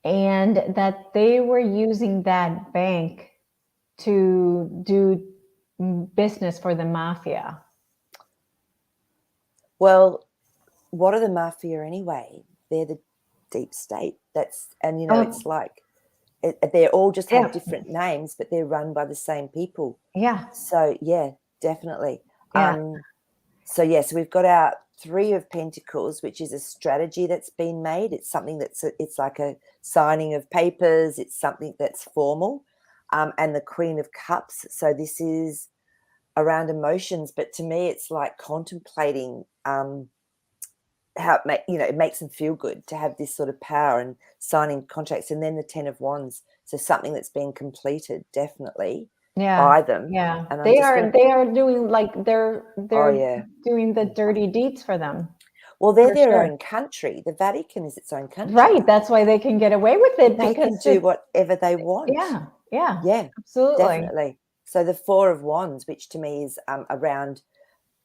and that they were using that bank to do business for the mafia. Well, what are the mafia anyway? They're the deep state. And it's like they all just have Yeah. different names, but they're run by the same people. Yeah. So yeah, definitely. Yeah. So we've got our Three of Pentacles, which is a strategy that's been made. It's something it's like a signing of papers. It's something that's formal, and the Queen of Cups. So this is around emotions, but to me, it's like contemplating how it makes them feel good to have this sort of power and signing contracts. And then the Ten of Wands, so something that's been completed definitely by them. Yeah. And I'm They just are gonna, they are doing like they're oh yeah, doing the dirty deeds for them. well, they're For their sure. own country. The Vatican is its own country. Right. That's why they can get away with it, They because can do whatever they want. Yeah. Absolutely. Definitely. So the Four of Wands, which to me is around,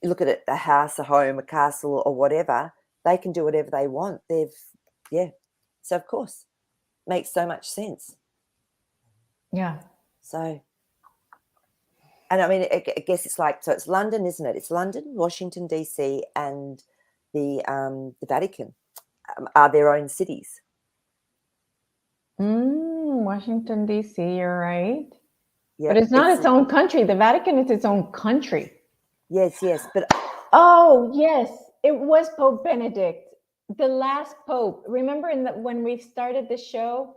look at it, a house, a home, a castle, or whatever. They can do whatever they want. So of course, makes so much sense. Yeah. So, and I mean, I guess it's like, so it's London, isn't it? It's London, Washington DC, and the Vatican are their own cities. Washington D.C. You're right. Yeah, But it's not its own country. The Vatican is its own country. yes, but Oh yes, it was Pope Benedict, the last pope. Remember when we started the show,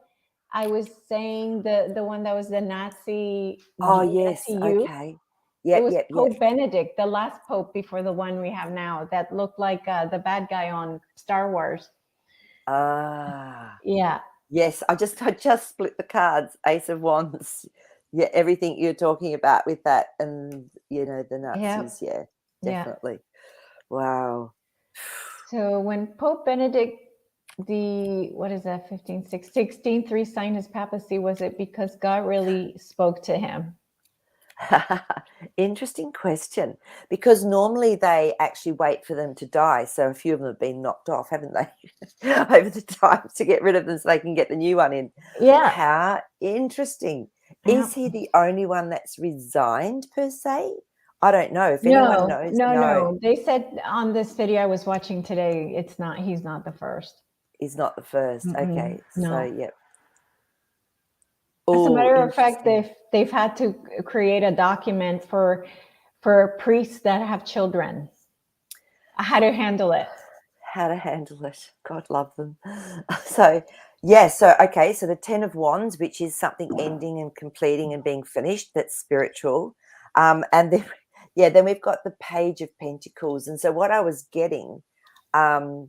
I was saying the one that was the Nazi. oh yes, Nazi youth? okay, It was Pope Benedict, the last pope before the one we have now, that looked like the bad guy on Star Wars. Yeah. Yes, I just split the cards. Ace of Wands. Yeah, everything you're talking about with that, and the Nazis. Yeah, definitely. Wow. So when Pope Benedict what is that, 16th resigned his papacy, was it because God really spoke to him? Interesting question, because normally they actually wait for them to die. So a few of them have been knocked off, haven't they, over the time, to get rid of them so they can get the new one in. Yeah. How interesting. Yeah. Is he the only one that's resigned per se? I don't know. If anyone knows, No. They said on this video I was watching today, he's not the first. He's not the first. Okay. No. So yep. As a matter of fact, Interesting. they've had to create a document for priests that have children, how to handle it. How to handle it. God love them. So okay, so the Ten of Wands, which is something ending and completing and being finished, that's spiritual. And then we've got the Page of Pentacles. And so what I was getting, and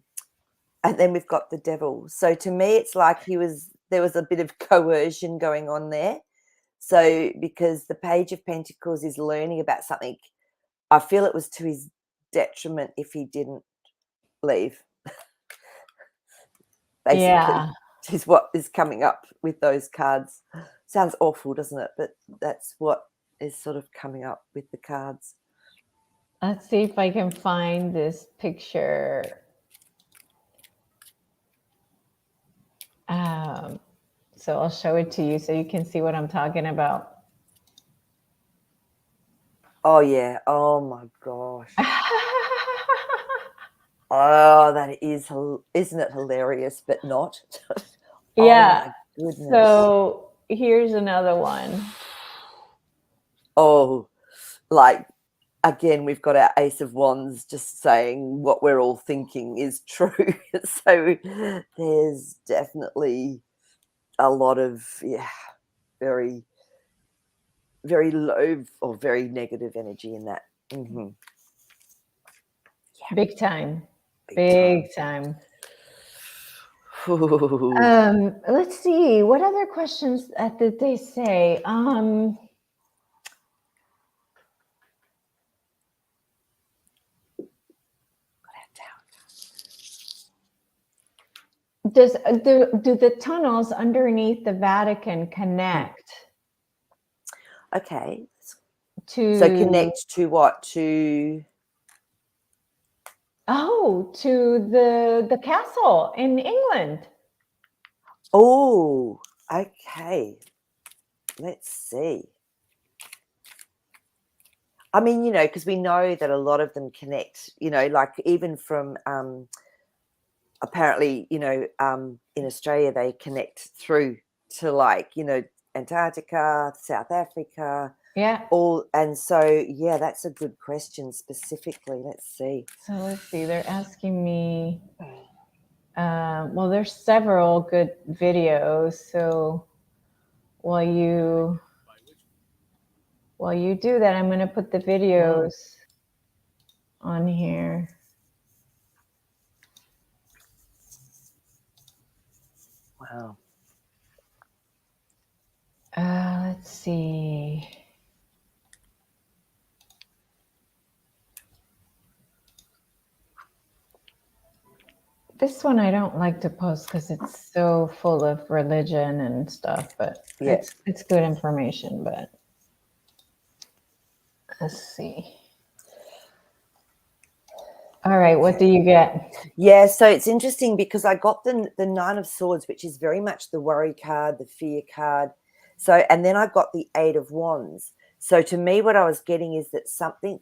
then we've got the Devil. So to me, it's like there was a bit of coercion going on there. So because the Page of Pentacles is learning about something, I feel it was to his detriment if he didn't leave. Basically, is what is coming up with those cards. Sounds awful, doesn't it? But that's what is sort of coming up with the cards. Let's see if I can find this picture. So I'll show it to you so you can see what I'm talking about. Oh yeah. Oh my gosh. Oh, that isn't it hilarious? But not. Yeah. Oh my goodness. So here's another one. Oh, like again, we've got our Ace of Wands just saying what we're all thinking is true. So there's definitely a lot of very, very low or very negative energy in that. Mm-hmm. Yeah. Big time. Big time. Let's see. What other questions did they say? Do the tunnels underneath the Vatican connect? Okay. So connect to what? To Oh, to the castle in England. Oh, okay. Let's see. I mean, because we know that a lot of them connect, like even from apparently, in Australia, they connect through to Antarctica, South Africa, Yeah. all. And so, yeah, that's a good question specifically. Let's see. So let's see. They're asking me. Well, there's several good videos. So while you do that, I'm going to put the videos on here. Wow. Let's see. This one I don't like to post because it's so full of religion and stuff, but Yeah. it's good information. But let's see. All right, what do you get? Yeah, so it's interesting because I got the Nine of Swords, which is very much the worry card, the fear card. So, and then I got the Eight of Wands. So to me, what I was getting is that something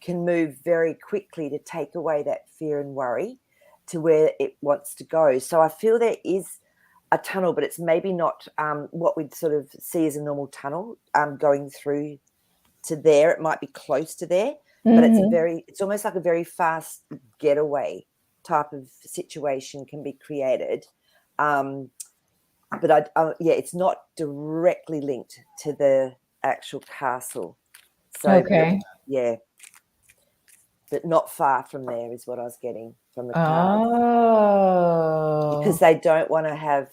can move very quickly to take away that fear and worry to where it wants to go. So I feel there is a tunnel, but it's maybe not what we'd sort of see as a normal tunnel going through to there. It might be close to there, but it's almost like a very fast getaway type of situation can be created. But it's not directly linked to the actual castle. So, Okay. but not far from there is what I was getting from the cards. Oh. Because they don't want to have,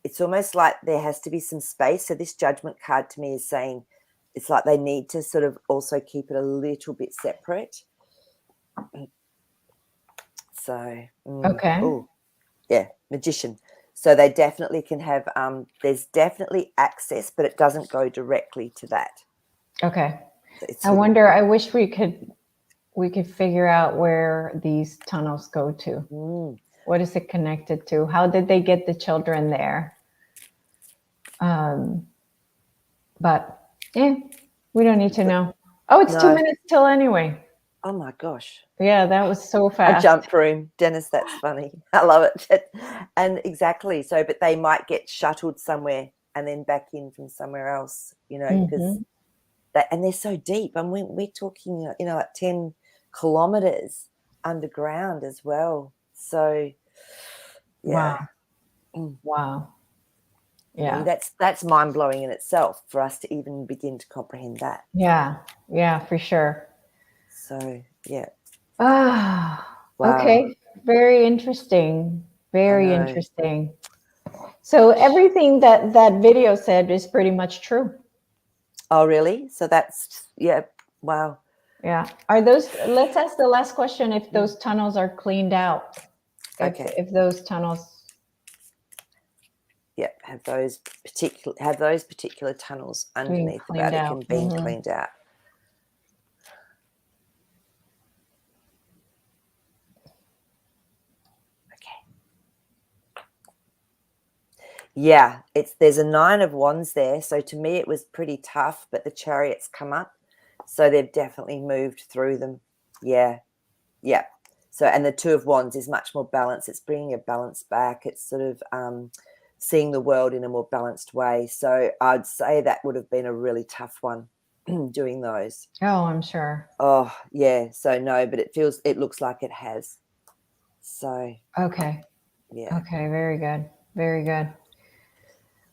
it's almost like there has to be some space. So this Judgment card to me is saying it's like they need to sort of also keep it a little bit separate. So, Okay. Oh, yeah, Magician. So they definitely can have, there's definitely access, but it doesn't go directly to that. Okay. It's I hidden. wonder, I wish we could figure out where these tunnels go to. What is it connected to? How did they get the children there? But we don't need to know. Oh, it's 2 minutes till anyway. Oh my gosh. Yeah, that was so fast. A jump room. Dennis, that's funny. I love it. And exactly. So, but they might get shuttled somewhere and then back in from somewhere else, because and they're so deep. And we're talking, like 10 kilometers underground as well. So, yeah. Wow. Yeah. That's mind-blowing in itself for us to even begin to comprehend that. Yeah, for sure. So, yeah. Wow. Okay. Very interesting. Very interesting. So everything that video said is pretty much true. Oh, really? So that's, wow. Yeah. Let's ask the last question, if those tunnels are cleaned out. If those tunnels. Have those particular tunnels underneath the Vatican being cleaned out. Okay. Yeah, there's a Nine of Wands there. So to me, it was pretty tough, but the Chariot's come up. So they've definitely moved through them. Yeah. So, and the Two of Wands is much more balanced. It's bringing a balance back. It's sort of seeing the world in a more balanced way. So I'd say that would have been a really tough one doing those. Oh, I'm sure. Oh, yeah. So no, but it looks like it has. So. Okay. Yeah. Okay. Very good. Very good.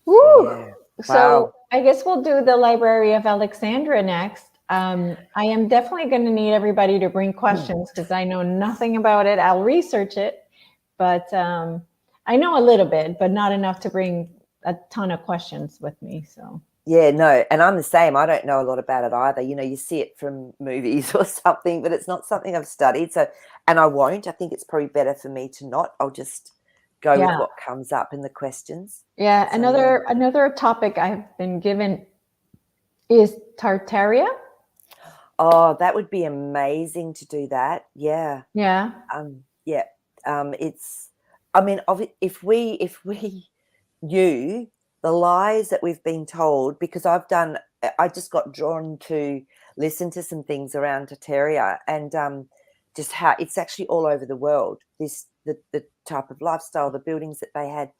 Woo! Yeah. So I guess we'll do the Library of Alexandria next. I am definitely going to need everybody to bring questions because I know nothing about it. I'll research it, but I know a little bit, but not enough to bring a ton of questions with me. So. Yeah, no, and I'm the same. I don't know a lot about it either. You see it from movies or something, but it's not something I've studied. So, and I won't. I think it's probably better for me to not. I'll just go with what comes up in the questions. Yeah, so, another topic I've been given is Tartaria. Oh, that would be amazing to do that. Yeah. Yeah. Yeah. It's, I mean, if we knew the lies that we've been told, because I just got drawn to listen to some things around Tartaria, and just how it's actually all over the world, the type of lifestyle, the buildings that they had.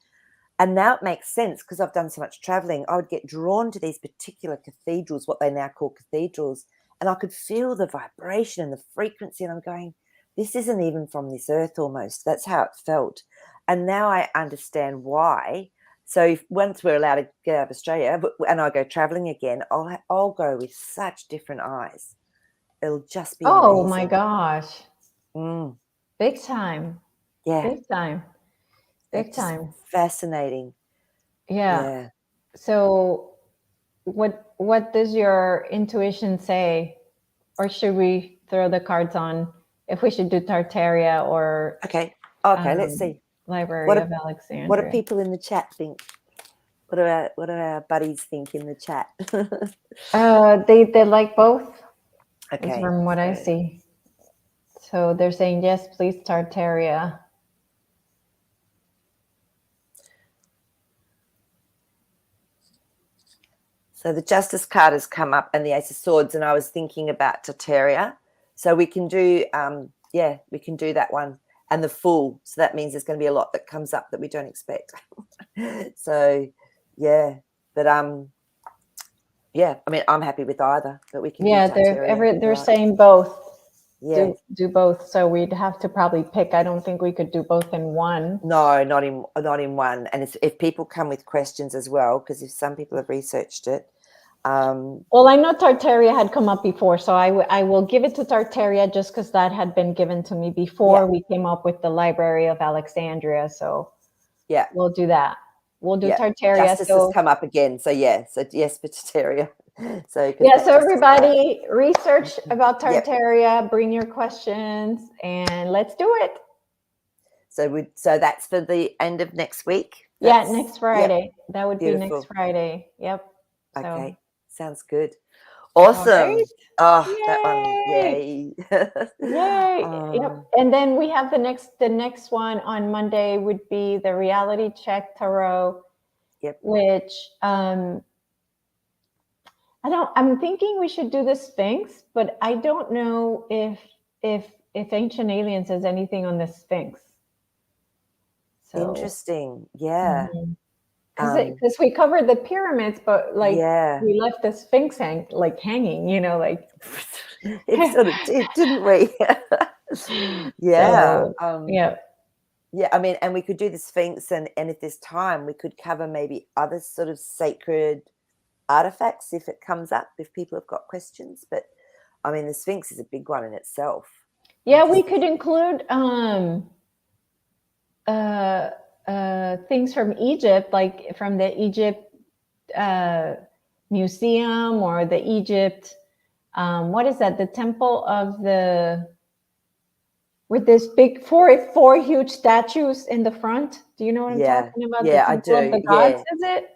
And now it makes sense because I've done so much traveling. I would get drawn to these particular cathedrals, what they now call cathedrals, and I could feel the vibration and the frequency. And I'm going, this isn't even from this earth almost. That's how it felt. And now I understand why. So once we're allowed to get out of Australia and I go traveling again, I'll go with such different eyes. It'll just be amazing. Oh my gosh. Mm, Big time. yeah. Big time. Big It's just time. fascinating. Yeah. Yeah. So what does your intuition say? Or should we throw the cards on if we should do Tartaria or Okay. Let's see. Library of Alexandria? What do people in the chat think? What do our buddies think in the chat? They like both. Okay. Is from what I see. So they're saying yes, please, Tartaria. So the Justice card has come up and the Ace of Swords, and I was thinking about Tartaria. So we can do, we can do that one, and the Fool. So that means there's going to be a lot that comes up that we don't expect. So, yeah, but yeah, I mean, I'm happy with either, but we can. Yeah, do Tartaria, they're saying both. Yeah, do both. So we'd have to probably pick. I don't think we could do both in one. No, not in one. And if people come with questions as well, because if some people have researched it. Well, I know Tartaria had come up before, so I will give it to Tartaria just because that had been given to me before we came up with the Library of Alexandria. So yeah, we'll do that. We'll do Tartaria. Justice has come up again. So yes, for Tartaria. So everybody research about Tartaria, bring your questions, and let's do it. So that's for the end of next week. Next Friday. That would be next Friday. Yep. Okay, sounds good. Awesome. Right. Oh, yay. That one, yay! Yay! Yep. And then we have the next one on Monday would be the Reality Check Tarot. Yep. Which I'm thinking we should do the Sphinx, but I don't know if Ancient Aliens has anything on the Sphinx. So, interesting. Yeah. Because we covered the pyramids, but we left the Sphinx hanging. It sort of did, didn't we? Yeah. Yeah, I mean, and we could do the Sphinx, and if there's time, we could cover maybe other sort of sacred artifacts if it comes up, if people have got questions. But I mean, the Sphinx is a big one in itself. Yeah, we could include things from Egypt, like from the Egypt Museum or the Egypt, what is that? The Temple of with this big four huge statues in the front. Do you know what I'm talking about? Yeah, the Temple I do. Of the Gods, is it?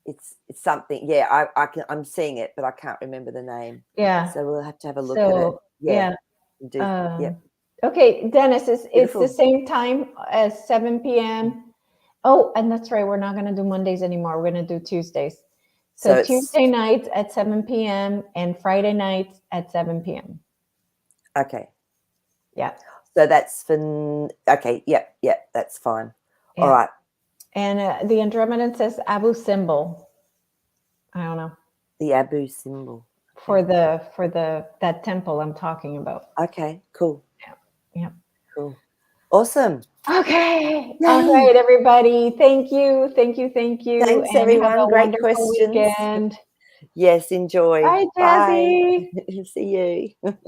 It's something. Yeah, I'm seeing it, but I can't remember the name. Yeah. So we'll have to have a look at it. Yeah. Okay, Dennis, it's the same time as 7 p.m. Oh, and that's right. We're not going to do Mondays anymore. We're going to do Tuesdays. So Tuesday nights at 7 p.m. and Friday nights at 7 p.m. Okay. Yeah. So that's okay. Yep. That's fine. Yeah. All right. And the Andromedan says Abu symbol. I don't know. The Abu symbol. For that temple I'm talking about. Okay, cool. Yeah. Cool. Awesome. Okay. Yay. All right, everybody. Thank you. Thanks, and everyone. Have a Great questions. Weekend. Yes, enjoy. Bye, Jazzy. Bye. See you.